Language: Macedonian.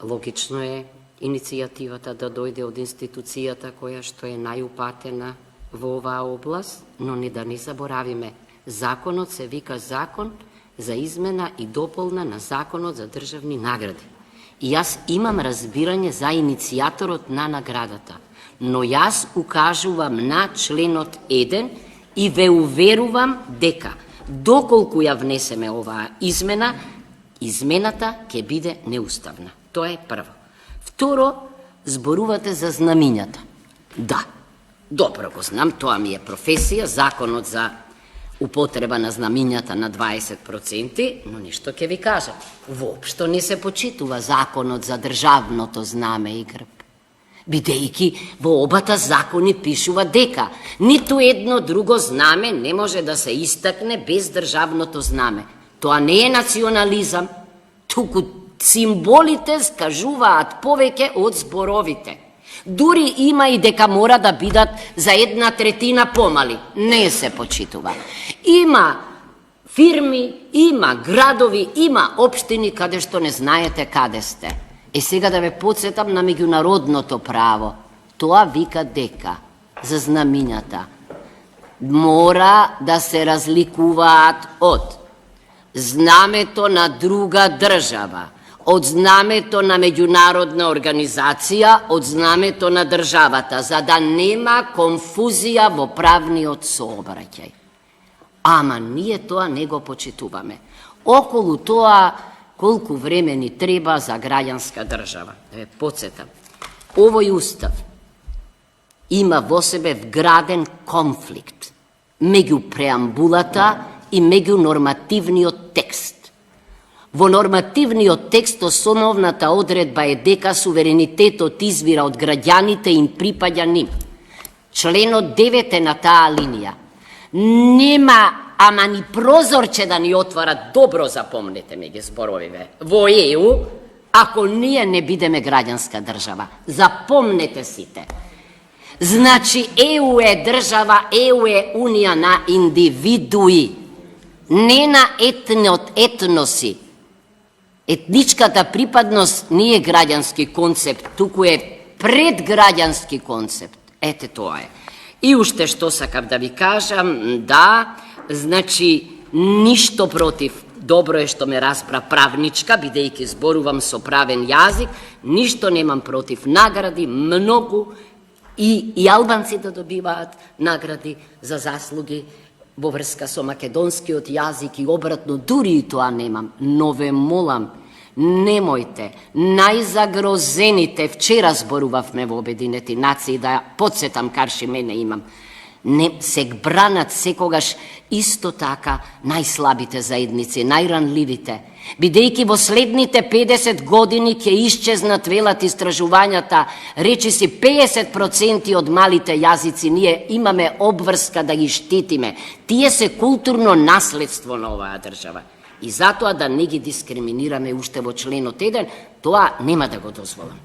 логично е иницијативата да дојде од институцијата која што е најупатена во оваа област, но не да не заборавиме. Законот се вика Закон за измена и дополна на Законот за државни награди. И јас имам разбирање за иницијаторот на наградата, но јас укажувам на членот 1 и ве уверувам дека доколку ја внесеме оваа измена, измената ќе биде неуставна. Тоа е прво. Второ, зборувате за знамињата. Да, добро го знам, тоа ми е професија, законот за употреба на знамињата на 20%, но нешто ќе ви кажам. Воопшто не се почитува законот за државното знаме и грб. Бидејќи во обата закони пишува дека ниту едно друго знаме не може да се истакне без државното знаме. Тоа не е национализам, туку символите скажуваат повеќе од зборовите. Дури има и дека мора да бидат за 1/3 помали. Не се почитува. Има фирми, има градови, има општини каде што не знаете каде сте. Сега да ве подсетам на меѓународното право. Тоа вика дека за знамињата мора да се разликуваат од знамето на друга држава, од знамето на меѓународна организација, од знамето на државата, за да нема конфузија во правниот сообраќај. Ама ние тоа не го почитуваме. Околу тоа колку време ни треба за граѓанска држава. Да ве подсетам, овој устав има во себе вграден конфликт меѓу преамбулата и меѓу нормативниот текст. Во нормативниот текст основната одредба е дека суверенитетот извира од граѓаните и им припаѓа нив. Членот 9 е на таа линија. Нема ама ни прозорче да ни отвара, добро запомнете ме ги зборовиве, во ЕУ, ако ние не бидеме граѓанска држава. Запомнете сите. Значи, ЕУ е држава, ЕУ е унија на индивидуи, не на етноси. Етничката припадност не е граѓански концепт, туку е предграѓански концепт. Ете тоа е. И уште што сакав да ви кажам, да, значи, ништо против, добро е што ме разбра правничка, бидејќи зборувам со правен јазик, ништо немам против награди, многу, и албанци да добиваат награди за заслуги во врска со македонскиот јазик и обратно, дури и тоа немам, но ве молам, немојте, најзагрозените, вчера зборувавме во Обединети нации, да подсетам карши мене имам, не се бранат секогаш исто така најслабите заедници, најранливите, бидејќи во следните 50 години ќе исчезнат, велат истражувањата, речиси 50% од малите јазици, ние имаме обврска да ги штитиме. Тие се културно наследство на оваа држава. И затоа да не ги дискриминираме уште во членот 1, тоа нема да го дозволам.